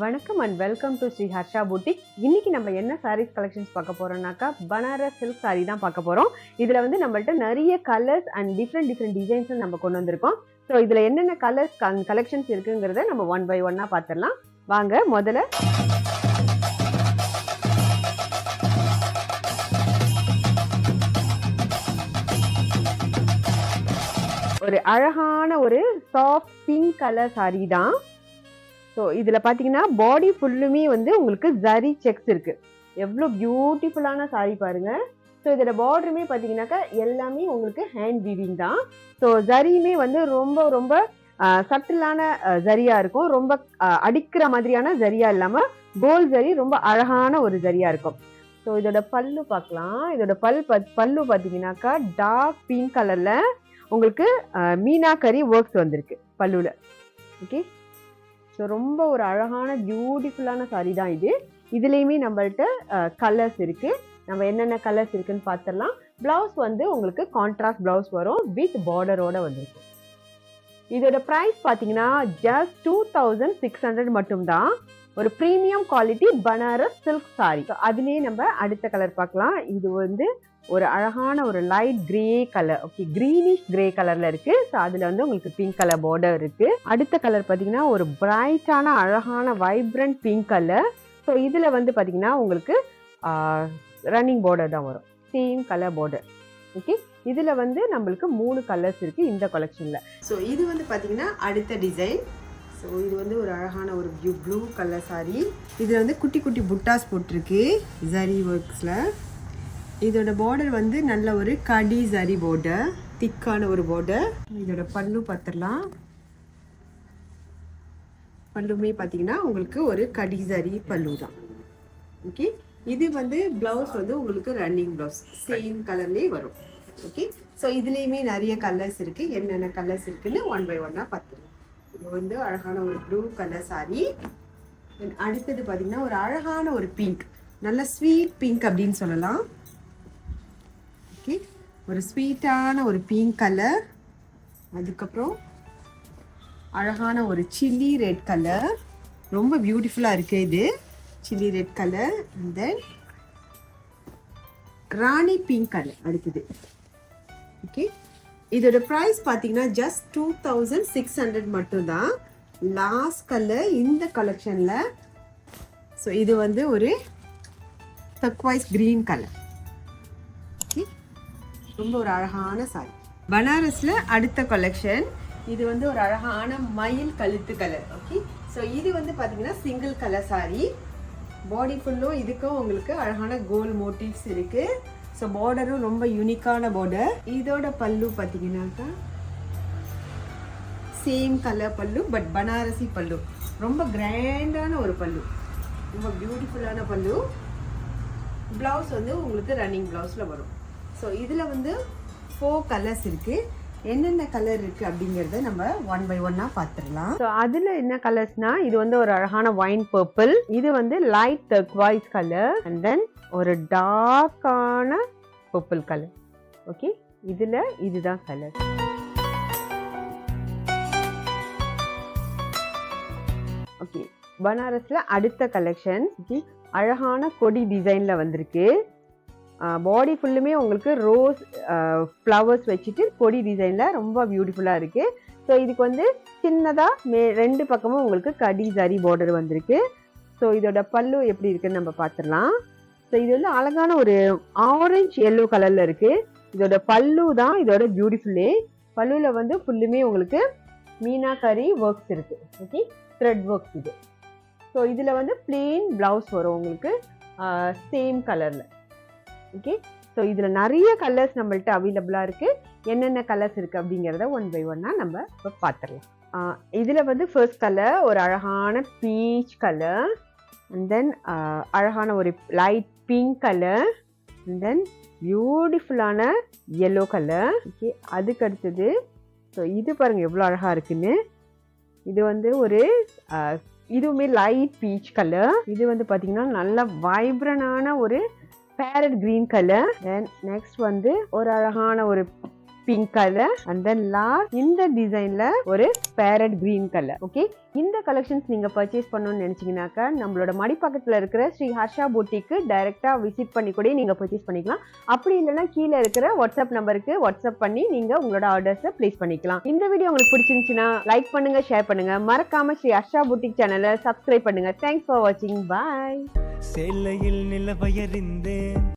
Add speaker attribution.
Speaker 1: வணக்கம் and welcome to Sri Harsha boutique. இன்னைக்கு நம்ம என்ன சாரீஸ் கலெக்ஷன்ஸ் பார்க்க போறோம்னாக்கா பனாரஸ் சில்க் சாரி தான் பார்க்க போறோம். இதுல வந்து நம்மள்ட்ட நிறைய கலர்ஸ் அண்ட் டிஃப்ரெண்ட் டிசைன்ஸ் நம்ம கொண்டு வந்திருக்கோம். ஸோ இதுல என்னென்ன கலர்ஸ் கலெக்ஷன்ஸ் இருக்குங்கிறத நம்ம ஒன் பை ஒன்னா பார்த்துடலாம். வாங்க. முதல்ல ஒரு அழகான ஒரு சாஃப்ட் பிங்க் கலர் சாரி தான். ஸோ இதில் பார்த்தீங்கன்னா பாடி ஃபுல்லுமே வந்து உங்களுக்கு ஜரி செக்ஸ் இருக்கு. எவ்வளோ பியூட்டிஃபுல்லான சாரி பாருங்க. ஸோ இதில் பார்டருமே பார்த்தீங்கன்னாக்கா எல்லாமே உங்களுக்கு ஹேண்ட் வீவிங் தான். ஸோ ஜரியுமே வந்து ரொம்ப ரொம்ப சட்டிலான ஜரியா இருக்கும். ரொம்ப அடிக்கிற மாதிரியான ஜரியா இல்லாமல் கோல் ஜரி ரொம்ப அழகான ஒரு ஜரியா இருக்கும். ஸோ இதோட பல்லு பார்க்கலாம். இதோட பல்லு பார்த்தீங்கன்னாக்கா டார்க் பிங்க் கலர்ல உங்களுக்கு மீனாக்கரி ஒர்க்ஸ் வந்திருக்கு பல்லுல. ஓகே, ஸோ ரொம்ப ஒரு அழகான பியூட்டிஃபுல்லான சாரி தான் இது. இதுலேயுமே நம்மள்ட்ட கலர்ஸ் இருக்கு. நம்ம என்னென்ன கலர்ஸ் இருக்குன்னு பார்த்துடலாம். பிளவுஸ் வந்து உங்களுக்கு கான்ட்ராஸ்ட் பிளவுஸ் வரும் வித் பார்டரோட வந்திருக்கு. இதோட ப்ரைஸ் பார்த்தீங்கன்னா ஜஸ்ட் 2600 மட்டும்தான். ஒரு premium quality Banaras silk sorry. அதுலேயே நம்ம அடுத்த கலர் பார்க்கலாம். இது வந்து ஒரு அழகான ஒரு light grey colour. Okay, greenish grey கலர்ல இருக்கு. ஸோ அதுல வந்து உங்களுக்கு பிங்க் கலர் பார்டர் இருக்கு. அடுத்த கலர் பார்த்தீங்கன்னா ஒரு பிரைட்டான அழகான வைப்ரண்ட் பிங்க் கலர். ஸோ இதுல வந்து பார்த்தீங்கன்னா உங்களுக்கு ரன்னிங் பார்டர் தான் வரும், சேம் கலர் பார்டர். ஓகே, இதுல வந்து நம்மளுக்கு 3 கலர்ஸ் இருக்கு இந்த கலெக்ஷன்ல. ஸோ இது வந்து பார்த்தீங்கன்னா அடுத்த டிசைன். ஸோ இது வந்து ஒரு அழகான ஒரு ப்ளூ கலர் சாரி. இதுல வந்து குட்டி குட்டி புட்டாஸ் போட்டிருக்கு ஜரி ஒர்க்ஸ்ல. இதோட பார்டர் வந்து நல்ல ஒரு கடி ஜரி பார்டர், திக்கான ஒரு பார்டர். இதோட பல்லு பார்த்துடலாம். பல்லுமே பார்த்தீங்கன்னா உங்களுக்கு ஒரு கடி ஜரி பல்லு தான். ஓகே, இது வந்து பிளவுஸ் வந்து உங்களுக்கு ரன்னிங் பிளவுஸ் சேம் கலர்லேயே வரும். ஓகே, ஸோ இதுலேயுமே நிறைய கலர்ஸ் இருக்கு. என்னென்ன கலர்ஸ் இருக்குன்னு ஒன் பை ஒன்னா பார்த்துருவோம். இது வந்து அழகான ஒரு ப்ளூ கலர் சாரி. அடுத்தது பார்த்தீங்கன்னா ஒரு அழகான ஒரு பிங்க், நல்ல ஸ்வீட் பிங்க் அப்படின்னு சொல்லலாம். ஒரு ஸ்வீட்டான ஒரு பிங்க் கலர். அதுக்கப்புறம் அழகான ஒரு சில்லி ரெட் கலர், ரொம்ப பியூட்டிஃபுல்லாக இருக்கு இது chilli red colour. And then Rani pink colour அடுத்தது. ஓகே, இதோட ப்ரைஸ் பார்த்தீங்கன்னா ஜஸ்ட் 2600 மட்டும்தான். லாஸ்ட் கலர் இந்த கலெக்ஷனில். ஸோ இது வந்து ஒரு டர்க்வைஸ் கிரீன் கலர். ரொம்ப ஒரு அழகான சாரி. பனாரஸ்ல அடுத்த கலெக்ஷன். இது வந்து ஒரு அழகான மயில் கழுத்து கலர். ஓகே, ஸோ இது வந்து பார்த்தீங்கன்னா சிங்கிள் கலர் சாரி. பாடி ஃபுல்லும் இதுக்கும் உங்களுக்கு அழகான கோல் மோட்டிவ்ஸ் இருக்கு. ஸோ பார்டரும் ரொம்ப யூனிக்கான பார்டர். இதோட பல்லு பார்த்தீங்கன்னாக்கா சேம் கலர் பல்லு, பட் பனாரசி பல்லு. ரொம்ப கிராண்டான ஒரு பல்லு, ரொம்ப பியூட்டிஃபுல்லான பல்லு. பிளவுஸ் வந்து உங்களுக்கு ரன்னிங் பிளவுஸ்ல வரும். ஸோ இதில் வந்து 4 கலர்ஸ் இருக்குது. என்னென்ன கலர் இருக்குது அப்படிங்கிறத நம்ம ஒன் பை ஒன்னாக பார்த்துடலாம். ஸோ அதில் என்ன கலர்ஸ்னா, இது வந்து ஒரு அழகான வைன் பர்பிள், இது வந்து light turquoise colour, and then ஒரு டார்க்கான பர்பிள் கலர். ஓகே, இதில் இதுதான் கலர். ஓகே, பனாரஸில் அடுத்த கலெக்ஷன் அழகான கொடி டிசைனில் வந்திருக்கு. பாடி ஃபுல்லுமே உங்களுக்கு ரோஸ் ஃப்ளவர்ஸ் வச்சுட்டு கொடி டிசைனில் ரொம்ப பியூட்டிஃபுல்லாக இருக்குது. ஸோ இதுக்கு வந்து சின்னதாக 2 பக்கமும் உங்களுக்கு கடி ஜரி பார்டர் வந்திருக்கு. ஸோ இதோட பல்லு எப்படி இருக்குன்னு நம்ம பார்த்துடலாம். ஸோ இது வந்து அழகான ஒரு ஆரஞ்சு எல்லோ கலரில் இருக்குது. இதோட பல்லு தான் இதோட பியூட்டிஃபுல்லே. பல்லுவில் வந்து ஃபுல்லுமே உங்களுக்கு மீனாக்கரி ஒர்க்ஸ் இருக்குது. ஓகே, த்ரெட் ஒர்க்ஸ் இது. ஸோ இதில் வந்து பிளெயின் ப்ளவுஸ் வரும் உங்களுக்கு சேம் கலரில். ஓகே, ஸோ இதில் நிறைய கலர்ஸ் நம்மள்ட்ட அவைலபிளாக இருக்குது. என்னென்ன கலர்ஸ் இருக்குது அப்படிங்கிறத ஒன் பை ஒன்னாக நம்ம இப்போ பார்த்துடலாம். இதில் வந்து ஃபர்ஸ்ட் கலர் ஒரு அழகான பீச் கலர், அண்ட் தென் அழகான ஒரு light pink colour, and then பியூட்டிஃபுல்லான எல்லோ கலர். ஓகே, அதுக்கு அடுத்தது ஸோ இது பாருங்கள் எவ்வளோ அழகாக இருக்குன்னு. இது வந்து ஒரு இதுவுமே லைட் பீச் கலர். இது வந்து பார்த்தீங்கன்னா நல்ல வைப்ரண்டான ஒரு farad green colour. Then next வந்து ஒரு அழகான ஒரு pink colour and then last இந்த டிசைன்ல ஒரு பேரட் கிரீன் கலர். ஓகே, இந்த கலெக்ஷன்ஸ் நீங்க பர்ச்சேஸ் பண்ணணும்னு நினைச்சீங்கன்னாக்கா நம்மளோட மடிப்பக்கத்துல இருக்கிற ஸ்ரீ ஹர்ஷா பூட்டிக்கு டைரக்டா விசிட் பண்ணி கூட நீங்க பர்ச்சேஸ் பண்ணிக்கலாம். அப்படி இல்லைன்னா கீழே இருக்கிற வாட்ஸ்அப் நம்பருக்கு வாட்ஸ்அப் பண்ணி நீங்க உங்களோட ஆர்டர்ஸை பிளேஸ் பண்ணிக்கலாம். இந்த வீடியோ உங்களுக்கு பிடிச்சிருந்துச்சுன்னா லைக் பண்ணுங்க, ஷேர் பண்ணுங்க, மறக்காம ஸ்ரீ ஹர்ஷா பூட்டிக் சேனலை சப்ஸ்கிரைப் பண்ணுங்க. தேங்க்ஸ் ஃபார் வாட்சிங். பாய்.
Speaker 2: சேலையில் நிலவயறிந்தேன்